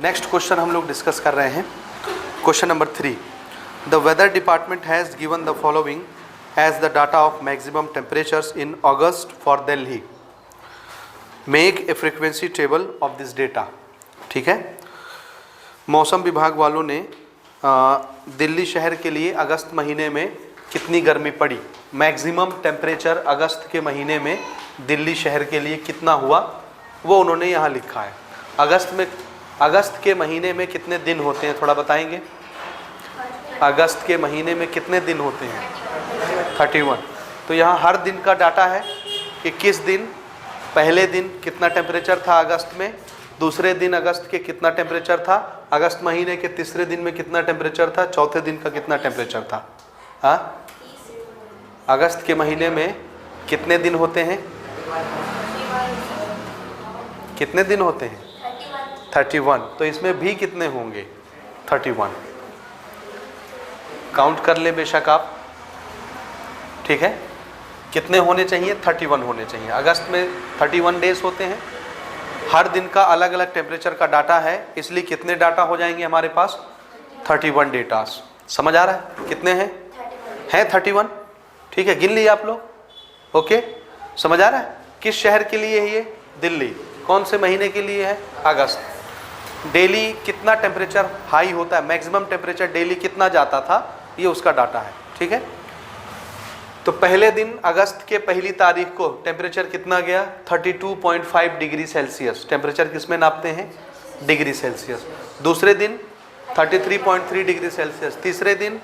Next question हम लोग discuss कर रहे हैं। Question number 3, the weather department has given the following as the data of maximum temperatures in August for Delhi, make a frequency table of this data. ठीक है, मौसम विभाग वालों ने दिल्ली शहर के लिए अगस्त महीने में कितनी गर्मी पड़ी, मैक्सिमम टेम्परेचर अगस्त के महीने में दिल्ली शहर के लिए कितना हुआ, वो उन्होंने यहाँ लिखा है। अगस्त के महीने में कितने दिन होते हैं, थोड़ा बताएंगे? अगस्त के महीने में कितने दिन होते हैं? 31। तो यहाँ हर दिन का डाटा है कि किस दिन, पहले दिन कितना टेम्परेचर था अगस्त में, दूसरे दिन अगस्त के कितना टेम्परेचर था, अगस्त महीने के तीसरे दिन में कितना टेम्परेचर था, चौथे दिन का कितना टेम्परेचर था। हाँ, अगस्त के महीने में कितने दिन होते हैं? कितने दिन होते हैं? 31। तो इसमें भी कितने होंगे? 31। काउंट कर ले बेशक आप, ठीक है। कितने होने चाहिए? 31 होने चाहिए। अगस्त में 31 डेज होते हैं, हर दिन का अलग अलग टेम्परेचर का डाटा है, इसलिए कितने डाटा हो जाएंगे हमारे पास? 31 डेटास। समझ आ रहा है? कितने हैं? 31। ठीक है, गिन लिए आप लोग? ओके, समझ आ रहा है? किस शहर के लिए है ये? दिल्ली। कौन से महीने के लिए है? अगस्त। डेली कितना टेम्परेचर हाई होता है, मैक्सिमम टेम्परेचर डेली कितना जाता था, ये उसका डाटा है। ठीक है, तो पहले दिन अगस्त के पहली तारीख को टेम्परेचर कितना गया? 32.5 डिग्री सेल्सियस। टेम्परेचर किसमें नापते हैं? Degree Celsius. दूसरे दिन 33.3 डिग्री सेल्सियस। तीसरे दिन,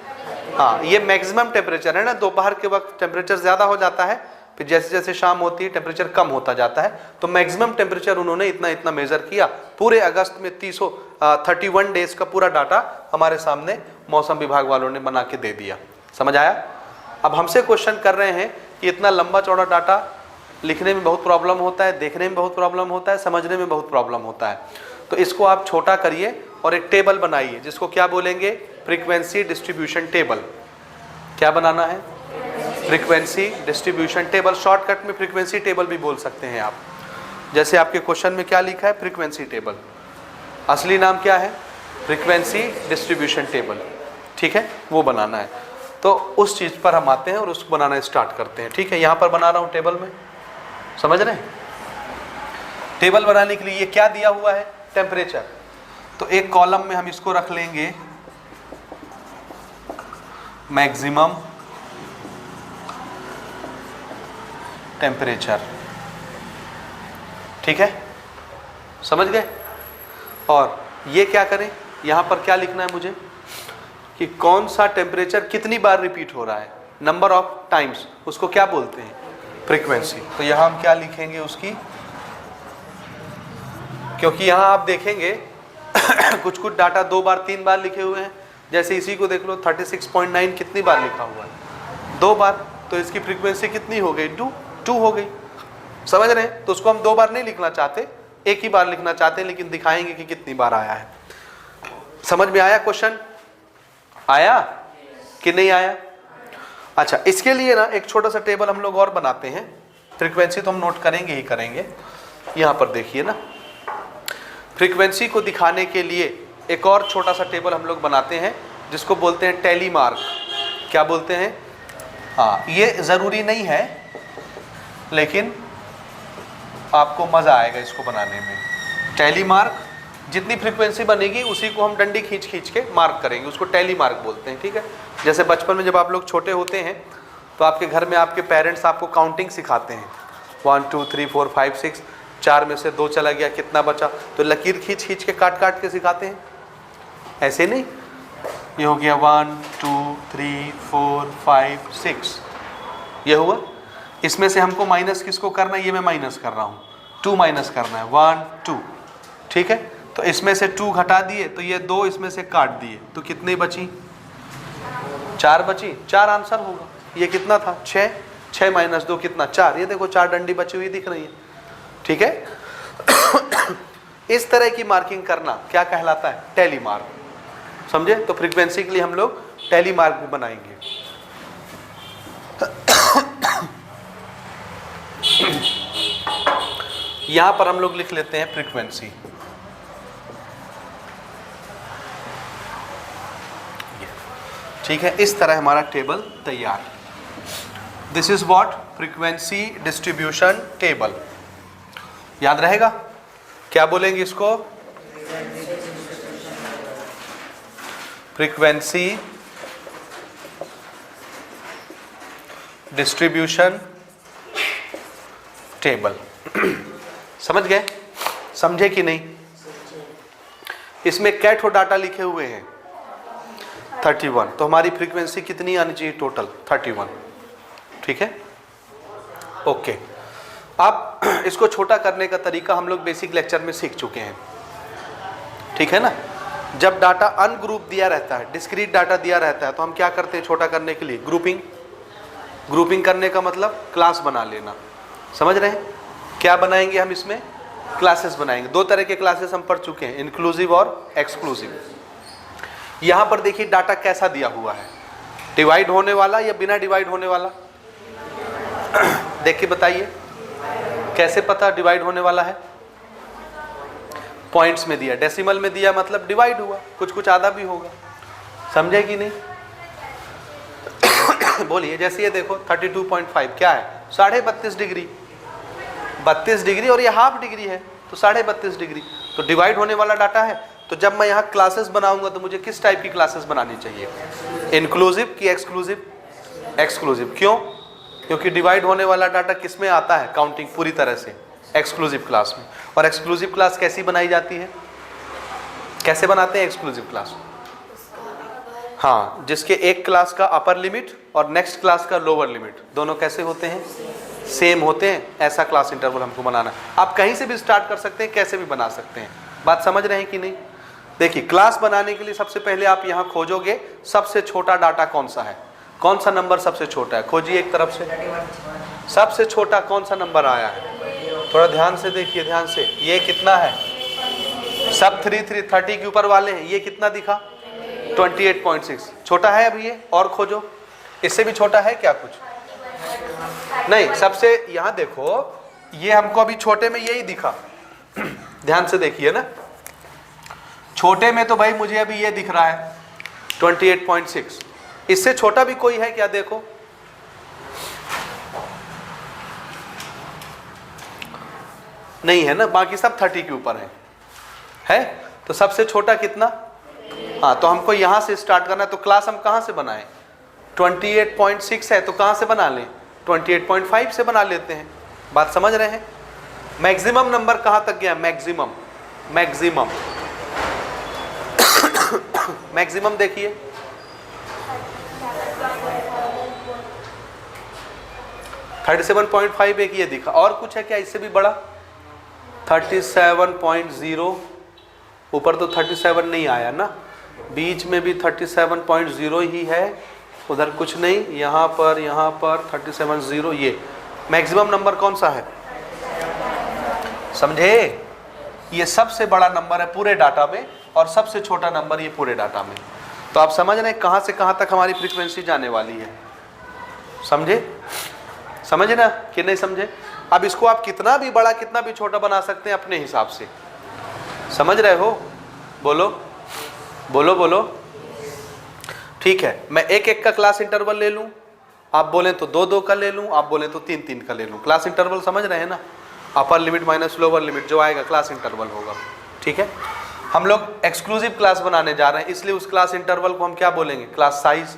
हाँ, ये मैक्सिमम टेम्परेचर है ना, दोपहर के वक्त टेम्परेचर ज़्यादा हो जाता है, फिर जैसे जैसे शाम होती है टेम्परेचर कम होता जाता है। तो मैक्सिमम टेम्परेचर उन्होंने इतना इतना मेजर किया। पूरे अगस्त में 31 डेज का पूरा डाटा हमारे सामने मौसम विभाग वालों ने बना के दे दिया। समझ आया? अब हमसे क्वेश्चन कर रहे हैं कि इतना लंबा चौड़ा डाटा लिखने में बहुत प्रॉब्लम होता है, देखने में बहुत प्रॉब्लम होता है, समझने में बहुत प्रॉब्लम होता है। तो इसको आप छोटा करिए और एक टेबल बनाइए, जिसको क्या बोलेंगे? Frequency distribution table. क्या बनाना है? Frequency distribution table. शॉर्टकट में फ्रीक्वेंसी टेबल भी बोल सकते हैं आप। जैसे आपके क्वेश्चन में क्या लिखा है? Frequency table. असली नाम क्या है? Frequency distribution table. ठीक है, वो बनाना है। तो उस चीज़ पर हम आते हैं और उसको बनाना स्टार्ट करते हैं। ठीक है, यहाँ पर बना रहा हूँ टेबल में, समझ रहे हैं? टेबल बनाने के लिए ये क्या दिया हुआ है? टेम्परेचर। तो एक कॉलम में हम इसको रख लेंगे मैक्सिमम टेम्परेचर। ठीक है, समझ गए? और ये क्या करें, यहाँ पर क्या लिखना है मुझे कि कौन सा टेम्परेचर कितनी बार रिपीट हो रहा है, नंबर ऑफ टाइम्स, उसको क्या बोलते हैं? फ्रीक्वेंसी। तो यहाँ हम क्या लिखेंगे उसकी, क्योंकि यहाँ आप देखेंगे कुछ कुछ डाटा 2 बार 3 बार लिखे हुए हैं। जैसे इसी को देख लो, 36.9 कितनी बार लिखा हुआ है? 2 बार। तो इसकी फ्रीक्वेंसी कितनी हो गई? 2 हो गई। समझ रहे हैं? तो उसको हम 2 बार नहीं लिखना चाहते, एक ही बार लिखना चाहते हैं, लेकिन दिखाएंगे कि कितनी बार आया है। समझ में आया? क्वेश्चन आया कि नहीं आया? अच्छा, इसके लिए ना एक छोटा सा टेबल हम लोग और बनाते हैं। फ्रीक्वेंसी तो हम नोट करेंगे ही करेंगे। यहाँ पर देखिए ना, फ्रीक्वेंसी को दिखाने के लिए एक और छोटा सा टेबल हम लोग बनाते हैं, जिसको बोलते हैं टैली मार्क। क्या बोलते हैं? हाँ, ये ज़रूरी नहीं है, लेकिन आपको मज़ा आएगा इसको बनाने में। टैली मार्क, जितनी फ्रीक्वेंसी बनेगी उसी को हम डंडी खींच खींच के मार्क करेंगे, उसको टैली मार्क बोलते हैं। ठीक है, जैसे बचपन में जब आप लोग छोटे होते हैं तो आपके घर में आपके पेरेंट्स आपको काउंटिंग सिखाते हैं, 1 2 3 4 5 6, 4 में से 2 चला गया, कितना बचा? तो लकीर खींच खींच के काट काट के सिखाते हैं, ऐसे नहीं। ये हो गया 1 2 3 4 5 6, ये हुआ। इसमें से हमको माइनस किसको करना है? ये मैं माइनस कर रहा हूँ, 2 माइनस करना है, 1 2। ठीक है, तो इसमें से 2 घटा दिए, तो ये 2 इसमें से काट दिए, तो कितनी बची? 4 बची। 4 आंसर होगा। ये कितना था? 6। 6 माइनस 2 कितना? 4। ये देखो 4 डंडी बची हुई दिख रही है। ठीक है इस तरह की मार्किंग करना क्या कहलाता है? Tally mark. समझे? तो फ्रीक्वेंसी के लिए हम लोग टैली मार्क भी बनाएंगे। यहां पर हम लोग लिख लेते हैं फ्रीक्वेंसी। ठीक है, इस तरह हमारा टेबल तैयार। This is what frequency distribution table. याद रहेगा? क्या बोलेंगे इसको? Frequency distribution table. समझ गए? समझे कि नहीं? इसमें कैथो डाटा लिखे हुए हैं 31, तो हमारी फ्रीक्वेंसी कितनी आनी चाहिए टोटल? 31। ठीक है, ओके। अब इसको छोटा करने का तरीका हम लोग बेसिक लेक्चर में सीख चुके हैं, ठीक है ना। जब डाटा अनग्रुप दिया रहता है, डिस्क्रीट डाटा दिया रहता है, तो हम क्या करते हैं छोटा करने के लिए? ग्रुपिंग। ग्रुपिंग करने का मतलब क्लास बना लेना। समझ रहे हैं? क्या बनाएंगे हम इसमें? क्लासेस बनाएंगे। दो तरह के क्लासेस हम पढ़ चुके हैं, इंक्लूसिव और एक्सक्लूसिव। यहां पर देखिए डाटा कैसा दिया हुआ है, डिवाइड होने वाला या बिना डिवाइड होने वाला? देख के बताइए, कैसे पता डिवाइड होने वाला है? पॉइंट्स में दिया, डेसिमल में दिया, मतलब डिवाइड हुआ, कुछ कुछ आधा भी होगा। समझे कि नहीं? बोलिए। जैसे ये देखो 32.5 क्या है? 32.5 डिग्री। 32 डिग्री और ये हाफ डिग्री है, तो 32.5 डिग्री। तो डिवाइड होने वाला डाटा है। तो जब मैं यहाँ क्लासेस बनाऊंगा तो मुझे किस टाइप की क्लासेस बनानी चाहिए? इंक्लूसिव कि एक्सक्लूसिव? एक्सक्लूसिव। क्यों? क्योंकि डिवाइड होने वाला डाटा किस में आता है? काउंटिंग पूरी तरह से एक्सक्लूसिव क्लास में। और एक्सक्लूसिव क्लास कैसी बनाई जाती है? कैसे बनाते हैं एक्सक्लूसिव क्लास? हाँ, जिसके एक क्लास का अपर लिमिट और नेक्स्ट क्लास का लोअर लिमिट दोनों कैसे होते हैं? सेम होते हैं। ऐसा क्लास इंटरवल हमको बनाना है। आप कहीं से भी स्टार्ट कर सकते हैं, कैसे भी बना सकते हैं। बात समझ रहे हैं कि नहीं? देखिए, क्लास बनाने के लिए सबसे पहले आप यहाँ खोजोगे सबसे छोटा डाटा कौन सा है, कौन सा नंबर सबसे छोटा है। खोजिए एक तरफ से, सबसे छोटा कौन सा नंबर आया है? थोड़ा ध्यान से देखिए, ध्यान से। ये कितना है? सब 30 के ऊपर वाले हैं। ये कितना दिखा? 28.6। छोटा है अभी ये? और खोजो, इससे भी छोटा है क्या कुछ? नहीं। सबसे यहाँ देखो, ये हमको अभी छोटे में यही दिखा। ध्यान से देखिए ना, छोटे में तो भाई मुझे अभी ये दिख रहा है 28.6। इससे छोटा भी कोई है क्या? देखो, नहीं है ना, बाकी सब 30 के ऊपर है? तो सबसे छोटा कितना? हाँ, तो हमको यहां से स्टार्ट करना है। तो क्लास हम कहां से बनाएं? 28.6 है तो कहां से बना लें? 28.5 से बना लेते हैं। बात समझ रहे हैं? मैक्सिमम नंबर कहां तक गया? मैक्सिमम। मैक्सिमम मैक्सिमम देखिए, 37.5 एक ये दिखा। और कुछ है क्या इससे भी बड़ा? 37.0। ऊपर तो 37 नहीं आया ना, बीच में भी 37.0 ही है, उधर कुछ नहीं। यहाँ पर 37.0। ये मैक्सिमम नंबर कौन सा है? समझे? ये सबसे बड़ा नंबर है पूरे डाटा में और सबसे छोटा नंबर ये पूरे डाटा में। तो आप समझ रहे हैं कहाँ से कहाँ तक हमारी फ्रीक्वेंसी जाने वाली है। समझे? समझे ना कि नहीं समझे? अब इसको आप कितना भी बड़ा कितना भी छोटा बना सकते हैं अपने हिसाब से। समझ रहे हो? बोलो बोलो बोलो। ठीक है, मैं एक एक का क्लास इंटरवल ले लूं, आप बोलें तो दो दो का ले लूं, आप बोलें तो तीन तीन का ले लूं। क्लास इंटरवल समझ रहे हैं ना? Upper limit minus lower limit जो आएगा क्लास इंटरवल होगा। ठीक है, हम लोग एक्सक्लूसिव क्लास बनाने जा रहे हैं, इसलिए उस क्लास इंटरवल को हम क्या बोलेंगे? Class size.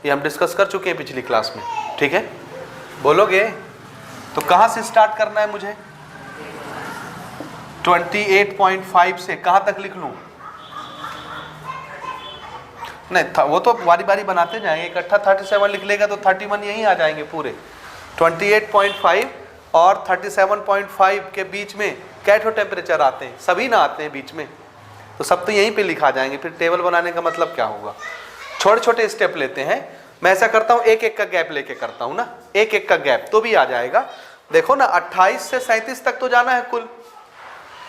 ये हम डिस्कस कर चुके हैं पिछली क्लास में। ठीक है, बोलोगे? तो कहाँ से स्टार्ट करना है मुझे? 28.5 से कहाँ तक लिख लूँ? नहीं वो तो बारी बारी बनाते जाएंगे। इकट्ठा 37 लिख लेगा तो 31 यहीं आ जाएंगे पूरे। 28.5 और 37.5 के बीच में कैथोड टेम्परेचर आते हैं? सभी ना आते हैं बीच में, तो सब तो यहीं पे लिखा जाएंगे। फिर टेबल बनाने का मतलब क्या होगा? छोटे छोटे स्टेप लेते हैं। मैं ऐसा करता हूँ, एक एक का गैप लेके करता हूँ ना, एक एक का गैप तो भी आ जाएगा। देखो ना, 28 से 37 तक तो जाना है कुल,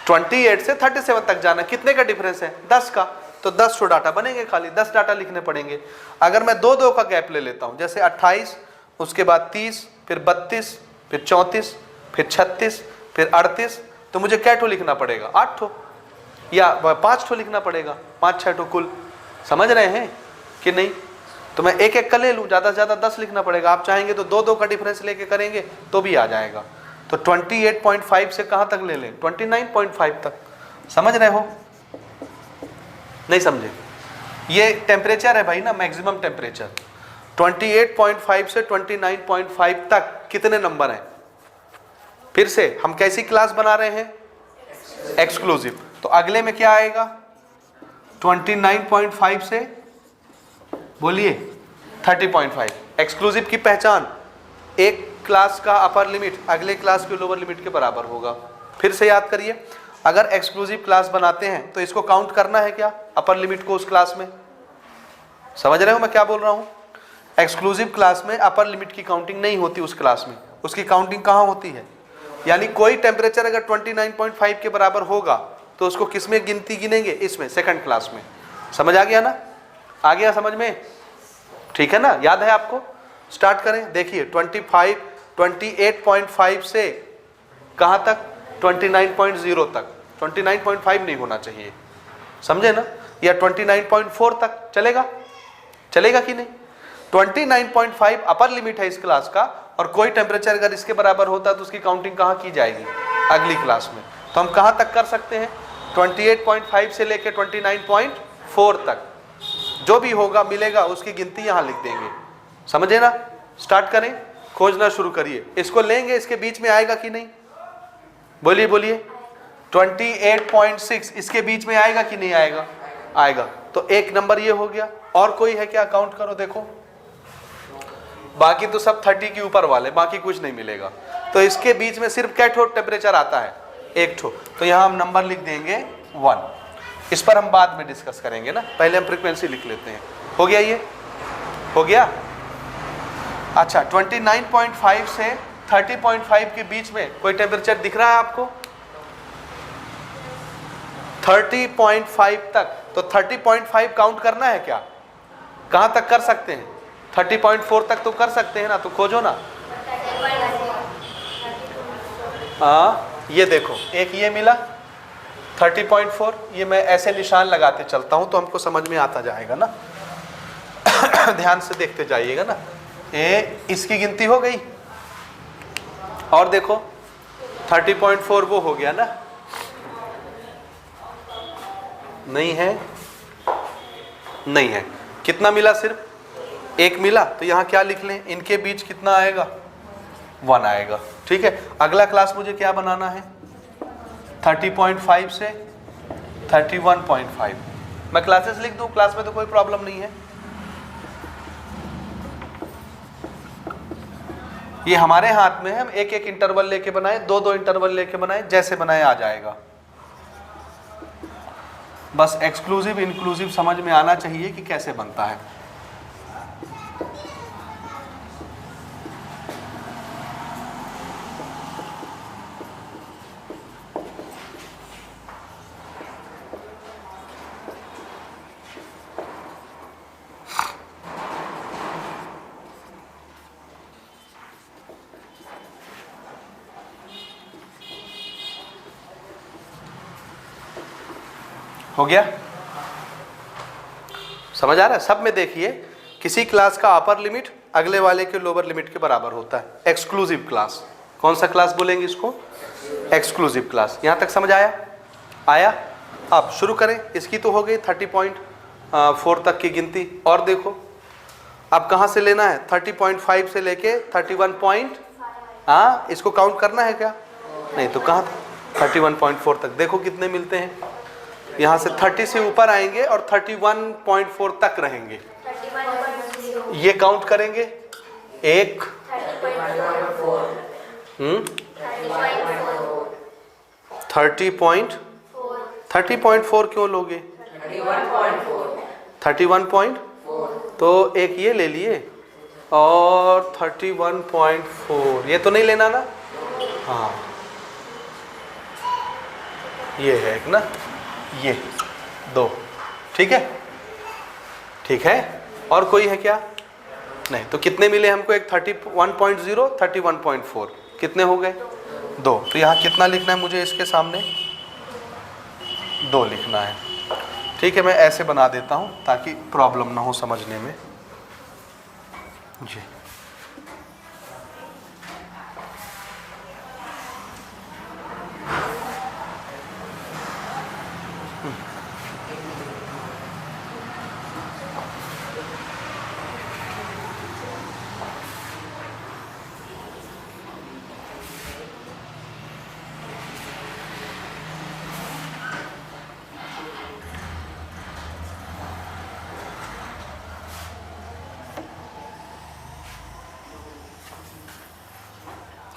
28 से 37 तक जाना है। कितने का डिफरेंस है? 10 का। तो 10 डाटा बनेंगे, खाली 10 डाटा लिखने पड़ेंगे। अगर मैं दो दो का गैप ले लेता हूँ, जैसे 28, उसके बाद 30, फिर 32, फिर 34, फिर 36, फिर 38, तो मुझे क्या ठो लिखना पड़ेगा? 8 ठो या 5 ठो लिखना पड़ेगा, 5-6 ठो कुल। समझ रहे हैं कि नहीं? तो मैं एक एक का ले लूँ, ज़्यादा से ज़्यादा 10 लिखना पड़ेगा। आप चाहेंगे तो दो दो का डिफरेंस लेके करेंगे तो भी आ जाएगा। तो 28.5 से कहाँ तक ले लें, 29.5 तक। समझ रहे हो, नहीं समझे? ये टेम्परेचर है भाई ना, मैक्सिमम टेम्परेचर। 28.5 से 29.5 तक कितने नंबर हैं? फिर से हम कैसी क्लास बना रहे हैं, एक्सक्लूसिव। तो अगले में क्या आएगा, 29.5 से बोलिए 30.5। एक्सक्लूसिव की पहचान, एक क्लास का अपर लिमिट अगले क्लास के लोअर लिमिट के बराबर होगा। फिर से याद करिए, अगर एक्सक्लूसिव क्लास बनाते हैं तो इसको काउंट करना है क्या, अपर लिमिट को उस क्लास में। समझ रहे हो मैं क्या बोल रहा हूँ? एक्सक्लूसिव क्लास में अपर लिमिट की काउंटिंग नहीं होती उस क्लास में, उसकी काउंटिंग कहाँ होती है? यानी कोई टेम्परेचर अगर 29.5 के बराबर होगा तो उसको किस में गिनती गिनेंगे, इसमें, सेकंड क्लास में। समझ आ गया ना, आ गया समझ में? ठीक है ना, याद है आपको? स्टार्ट करें, देखिए 28.5 से कहाँ तक, 29.0 तक। 29.5 नहीं होना चाहिए, समझे ना? या 29.4 तक चलेगा, चलेगा कि नहीं? 29.5 अपर लिमिट है इस क्लास का, और कोई टेम्परेचर अगर इसके बराबर होता तो उसकी काउंटिंग कहाँ की जाएगी, अगली क्लास में। तो हम कहाँ तक कर सकते हैं, 28.5 से लेकर 29.4 तक। जो भी होगा मिलेगा उसकी गिनती यहाँ लिख देंगे। समझे ना? स्टार्ट करें, खोजना शुरू करिए। इसको लेंगे, इसके बीच में आएगा कि नहीं, बोलिए बोलिए। 28.6 इसके बीच में आएगा कि नहीं आएगा, आएगा। तो एक नंबर ये हो गया। और कोई है क्या, काउंट करो देखो। बाकी तो सब 30 के ऊपर वाले, बाकी कुछ नहीं मिलेगा। तो इसके बीच में सिर्फ क्या ठो टेम्परेचर आता है, एक ठो। तो यहाँ हम नंबर लिख देंगे 1। इस पर हम बाद में डिस्कस करेंगे ना, पहले हम फ्रीक्वेंसी लिख लेते हैं। हो गया, ये हो गया। अच्छा, 29.5 से 30.5 के बीच में कोई टेम्परेचर दिख रहा है आपको? 30.5 तक। तो 30.5 काउंट करना है क्या, कहां तक कर सकते हैं? 30.4 तक तो कर सकते हैं ना, तो खोजो ना। ये देखो, एक ये मिला 30.4, ये मैं ऐसे निशान लगाते चलता हूं तो हमको समझ में आता जाएगा ना। ध्यान से देखते जाइएगा ना। ये इसकी गिनती हो गई, और देखो 30.4 वो हो गया ना, नहीं है, नहीं है। कितना मिला, सिर्फ एक मिला। तो यहाँ क्या लिख लें, इनके बीच कितना आएगा, 1 आएगा। ठीक है, अगला क्लास मुझे क्या बनाना है, 30.5 से 31.5। मैं क्लासेस लिख दूं, क्लास में तो कोई प्रॉब्लम नहीं है। ये हमारे हाथ में है, हम एक एक इंटरवल लेके बनाए, दो दो इंटरवल लेके बनाए, जैसे बनाए आ जाएगा। बस एक्सक्लूसिव इंक्लूसिव समझ में आना चाहिए कि कैसे बनता है। हो गया, समझ आ रहा है? सब में देखिए, किसी क्लास का अपर लिमिट अगले वाले के लोअर लिमिट के बराबर होता है। एक्सक्लूसिव क्लास, कौन सा क्लास बोलेंगे इसको, एक्सक्लूसिव क्लास। यहां तक समझ आया? आया? अब शुरू करें। इसकी तो हो गई 30.4 तक की गिनती। और देखो अब कहां से लेना है, 30.5 से लेके 31. इसको काउंट करना है क्या, नहीं तो कहां, 31.4 तक। देखो कितने मिलते हैं, यहाँ से 30 से ऊपर आएंगे और 31.4 तक रहेंगे। ये काउंट करेंगे, 1 30.4 क्यों लोगे, 31. तो एक ये ले लिए और 31.4, ये तो नहीं लेना ना, हाँ ये है एक ना, ये 2। ठीक है, ठीक है। और कोई है क्या, नहीं। तो कितने मिले हमको, एक 31.0, 31.4, कितने हो गए, 2। तो यहाँ कितना लिखना है मुझे, इसके सामने 2 लिखना है। ठीक है, मैं ऐसे बना देता हूँ ताकि प्रॉब्लम ना हो समझने में। जी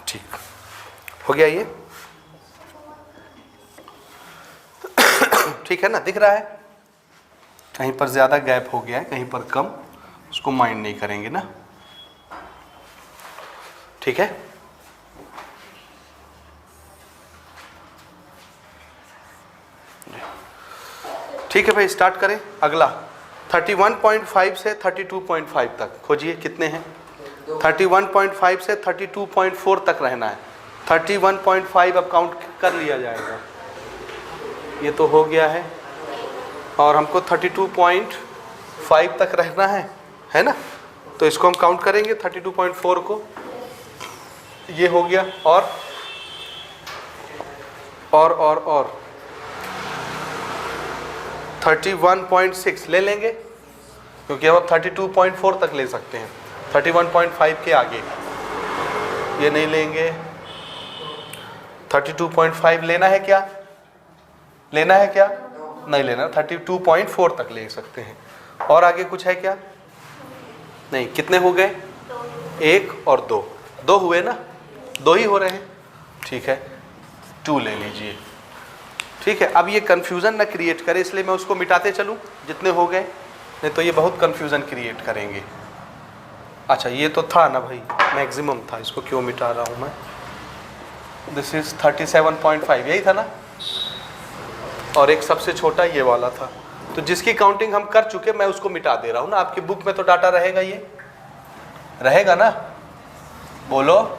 ठीक हो गया ये, ठीक है ना, दिख रहा है? कहीं पर ज़्यादा गैप हो गया है, कहीं पर कम, उसको माइंड नहीं करेंगे ना, ठीक है? ठीक है भाई, स्टार्ट करें। अगला 31.5 से 32.5 तक खोजिए कितने हैं। 31.5 से 32.4 तक रहना है। 31.5 अब काउंट कर लिया जाएगा, ये तो हो गया है, और हमको 32.5 तक रहना है ना? तो इसको हम काउंट करेंगे 32.4 को, ये हो गया, और 31.6 ले लेंगे, क्योंकि अब 32.4 तक ले सकते हैं, 31.5 के आगे ये नहीं लेंगे। 32.5 लेना है क्या? लेना है क्या? नहीं लेना, 32.4 तक ले सकते हैं। और आगे कुछ है क्या? नहीं। कितने हो गए? 1 और 2, 2 हुए ना, 2 ही हो रहे हैं, ठीक है, 2 ले लीजिए, ठीक है। अब ये कन्फ्यूज़न ना क्रिएट करे, इसलिए मैं उसको मिटाते चलूँ जितने हो गए, नहीं तो ये बहुत कन्फ्यूज़न क्रिएट करेंगे। अच्छा ये तो था ना भाई, मैक्सिमम था, इसको क्यों मिटा रहा हूँ मैं? दिस इज़ 37.5, यही था ना, और एक सबसे छोटा ये वाला था। तो जिसकी काउंटिंग हम कर चुके, मैं उसको मिटा दे रहा हूँ ना। आपकी बुक में तो डाटा रहेगा, ये रहेगा ना, बोलो।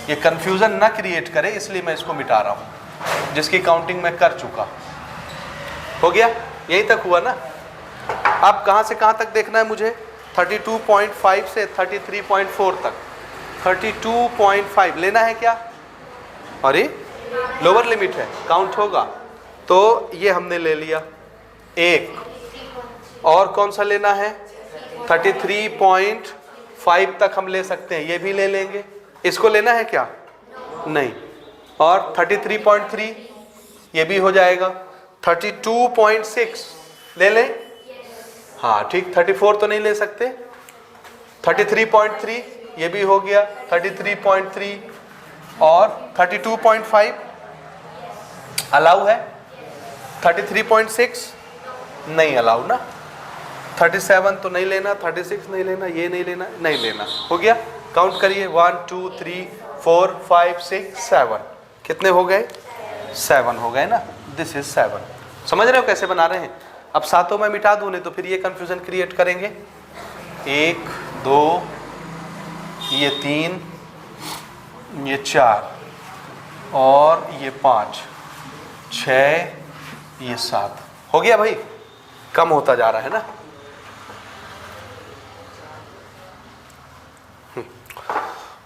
ये कन्फ्यूज़न ना क्रिएट करे, इसलिए मैं इसको मिटा रहा हूँ। जिसकी काउंटिंग मैं कर चुका, हो गया, यहीं तक हुआ ना। अब कहाँ से कहाँ तक देखना है मुझे? 32.5 से 33.4 तक। 32.5 लेना है क्या? अरे लोअर लिमिट है, काउंट होगा, तो ये हमने ले लिया। एक और कौन सा लेना है? 33.5 तक हम ले सकते हैं, ये भी ले लेंगे। इसको लेना है क्या? नहीं। और 33.3 ये भी हो जाएगा। 32.6 ले लें? हाँ ठीक। 34 तो नहीं ले सकते। 33.3 ये भी हो गया। 33.3 और 32.5 अलाउ है। 33.6 नहीं अलाउ ना। 37 तो नहीं लेना, 36 नहीं लेना, ये नहीं लेना, नहीं लेना, हो गया। काउंट करिए, 1 2 3 4 5 6 7, कितने हो गए? 7 हो गए ना। This is 7। समझ रहे हो कैसे बना रहे हैं? अब सातों में मिटा दूं, नहीं तो फिर ये कंफ्यूजन क्रिएट करेंगे। 1 2 ये 3 ये 4 और ये 5 6 ये 7 हो गया भाई। कम होता जा रहा है ना।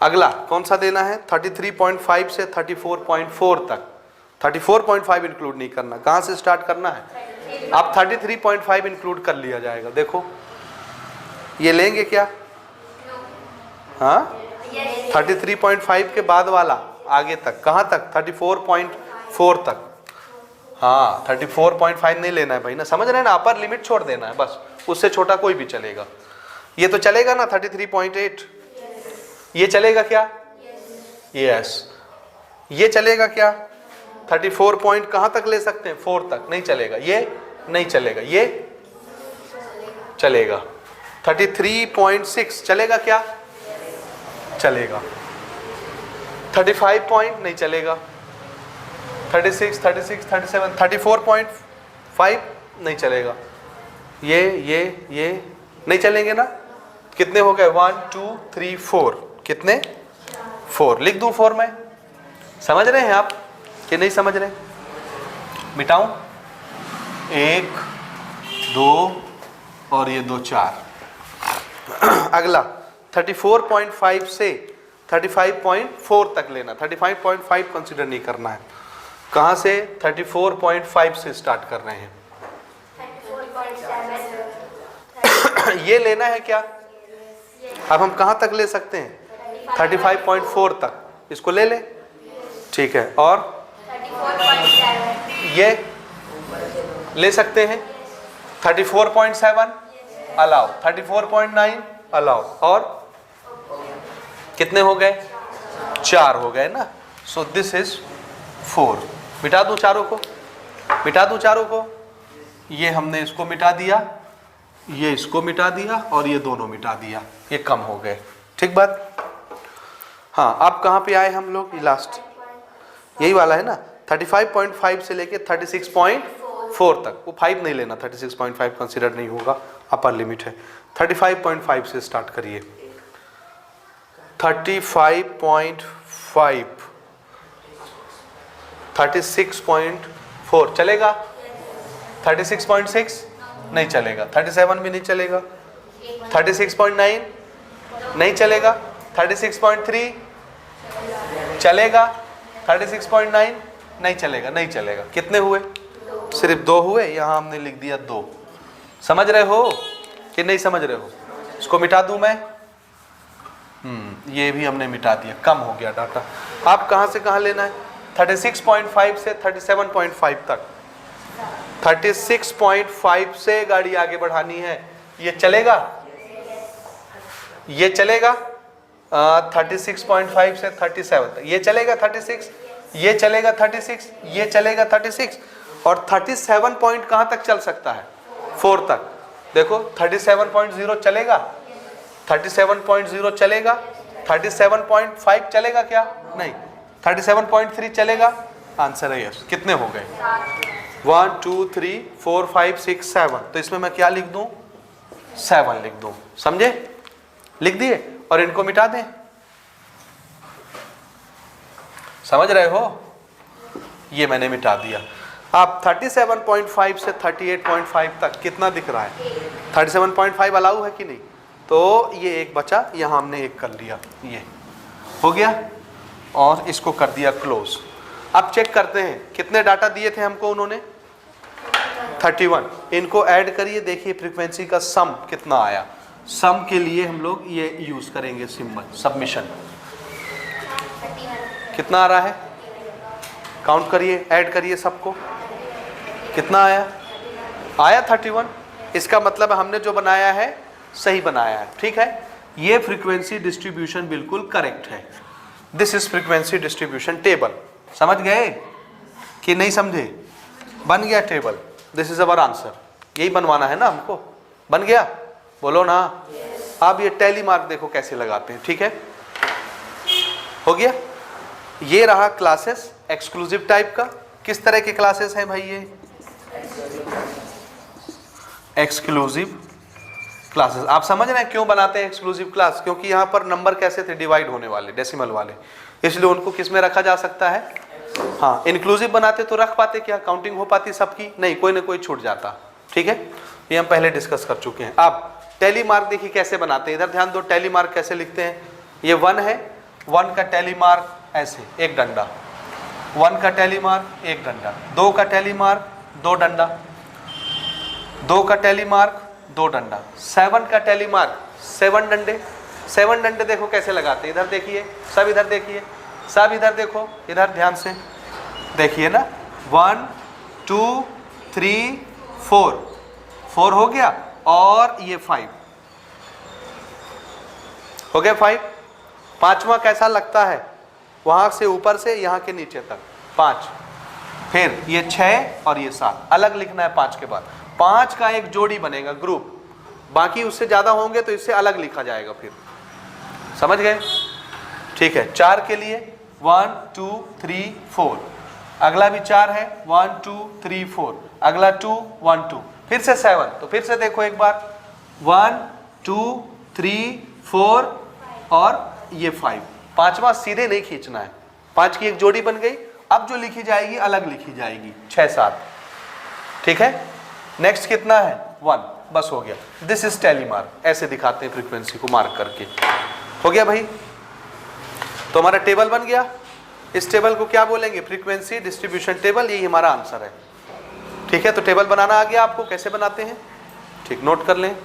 अगला कौन सा देना है? 33.5 से 34.4 तक। 34.5 इंक्लूड नहीं करना। कहाँ से स्टार्ट करना है? अब 33.5 इंक्लूड कर लिया जाएगा। देखो ये लेंगे क्या? हाँ 33.5 के बाद वाला आगे तक, कहाँ तक? 34.4 तक। हाँ 34.5 नहीं लेना है भाई ना, समझ रहे हैं ना। अपर लिमिट छोड़ देना है बस, उससे छोटा कोई भी चलेगा। ये तो चलेगा ना 33.8, ये चलेगा क्या? यस। ये चलेगा क्या? 34 पॉइंट कहाँ तक ले सकते हैं? 4 तक। नहीं चलेगा, ये नहीं चलेगा, ये चलेगा। 33.6 चलेगा क्या? चलेगा। 35 पॉइंट नहीं चलेगा। 36 37 34.5 नहीं चलेगा। ये नहीं चलेंगे ना। कितने हो गए? 1 2 3 4, कितने? 4 लिख दूं 4 में। समझ रहे हैं आप कि नहीं समझ रहे? मिटाऊं? 1 2 और ये 2 4। अगला 34.5 से 35.4 तक लेना, 35.5 कंसीडर नहीं करना है। कहाँ से? 34.5 से स्टार्ट कर रहे हैं। ये लेना है क्या? अब हम कहाँ तक ले सकते हैं? 35.4 तक, इसको ले ले, ठीक है। और ये ले सकते हैं 34.7 अलाउ, 34.9 अलाउ, और कितने हो गए? 4 हो गए ना। So this is 4। मिटा दूं चारों को, मिटा दूं चारों को। ये हमने इसको मिटा दिया, ये इसको मिटा दिया, और ये दोनों मिटा दिया, ये कम हो गए। ठीक बात? हाँ, अब कहाँ पे आए हम लोग? लास्ट यही वाला है ना, 35.5 से लेके 36.4 तक। वो 5 नहीं लेना, 36.5 कंसीडर नहीं होगा, अपर लिमिट है। 35.5 से स्टार्ट करिए। 35.5, 36.4 चलेगा? 36.6 नहीं चलेगा, 37 भी नहीं चलेगा, 36.9 नहीं चलेगा, 36.3 चलेगा, 36.9 नहीं चलेगा, नहीं चलेगा। कितने हुए? सिर्फ 2 हुए। यहाँ हमने लिख दिया 2। समझ रहे हो कि नहीं समझ रहे हो? इसको मिटा दूं मैं? ये भी हमने मिटा दिया, कम हो गया डाटा। आप कहाँ से कहाँ लेना है? 36.5 से 37.5 तक। 36.5 से गाड़ी आगे बढ़ानी है। ये चलेगा? ये चलेगा? 36.5 से 37 तक ये चलेगा। 36, ये चलेगा 36, ये चलेगा 36, और 37 पॉइंट कहाँ तक चल सकता है? 4 तक। देखो 37.0 चलेगा, 37.0 चलेगा, 37.5 चलेगा क्या? नहीं। 37.3 चलेगा? आंसर है यस। कितने हो गए? 1 2 3 4 5 6 7। तो इसमें मैं क्या लिख दूं? 7 लिख दूं। समझे? लिख दिए, और इनको मिटा दें। समझ रहे हो? ये मैंने मिटा दिया। आप 37.5 से 38.5 तक कितना दिख रहा है? 37.5 अलाउ है कि नहीं? तो ये एक बचा, यहाँ हमने एक कर लिया, ये हो गया, और इसको कर दिया क्लोज। अब चेक करते हैं कितने डाटा दिए थे हमको उन्होंने? 31। इनको ऐड करिए, देखिए फ्रीक्वेंसी का सम कितना आया। सम के लिए हम लोग ये यूज करेंगे सिंबल सबमिशन। कितना आ रहा है? काउंट करिए, ऐड करिए सबको। कितना आया? आया 31। इसका मतलब हमने जो बनाया है सही बनाया है। ठीक है, ये फ्रीक्वेंसी डिस्ट्रीब्यूशन बिल्कुल करेक्ट है। This is frequency distribution table. समझ गए कि नहीं समझे? बन गया table. This is our answer. यही बनवाना है ना हमको? बन गया? बोलो ना। अब ये टैली मार्क देखो कैसे लगाते हैं। ठीक है, हो गया। ये रहा क्लासेस एक्सक्लूसिव टाइप का। किस तरह के क्लासेस हैं भाई? ये एक्सक्लूसिव क्लासेस। आप समझ रहे हैं क्यों बनाते हैं एक्सक्लूसिव क्लास? क्योंकि यहाँ पर नंबर कैसे थे? डिवाइड होने वाले, डेसिमल वाले, इसलिए उनको किस में रखा जा सकता है? हाँ, इंक्लूसिव बनाते तो रख पाते क्या? काउंटिंग हो पाती सबकी? नहीं, कोई ना कोई छूट जाता। ठीक है, ये हम पहले डिस्कस कर चुके हैं। अब टैली मार्क देखिए कैसे बनाते हैं। इधर ध्यान दो, टैली मार्क कैसे लिखते हैं। ये 1 है, 1 का टैली मार्क ऐसे एक डंडा, 1 का टैली मार्क एक डंडा, 2 का टैली मार्क 2 डंडा, 2 का टैली मार्क 2 डंडा, 7 का टैली मार्क 7 डंडे। 7 डंडे देखो कैसे लगाते हैं। इधर देखिए, सब इधर देखिए, सब इधर देखो, इधर ध्यान से देखिए ना। 1 2 3 4, 4 हो गया, और ये 5 हो गया। 5। पांचवा कैसा लगता है? वहां से ऊपर से यहाँ के नीचे तक 5, फिर ये 6 और ये 7 अलग लिखना है। 5 के बाद 5 का एक जोड़ी बनेगा, ग्रुप। बाकी उससे ज्यादा होंगे तो इससे अलग लिखा जाएगा। फिर समझ गए? ठीक है, 4 के लिए 1 2 3 4, अगला भी 4 है, 1 2 3 4, अगला 2 1 2, फिर से 7। तो फिर से देखो एक बार, 1 2 3 4 और ये 5। पांचवा सीधे नहीं खींचना है, 5 की एक जोड़ी बन गई। अब जो लिखी जाएगी अलग लिखी जाएगी, 6 7। ठीक है, नेक्स्ट कितना है 1, बस हो गया। दिस इज टेलीमार, ऐसे दिखाते हैं फ्रीक्वेंसी को मार्क करके। हो गया भाई, तो हमारा टेबल बन गया। इस टेबल को क्या बोलेंगे, फ्रीक्वेंसी डिस्ट्रीब्यूशन टेबल, यही हमारा आंसर है। ठीक है, तो टेबल बनाना आ गया आपको, कैसे बनाते हैं, ठीक, नोट कर लें।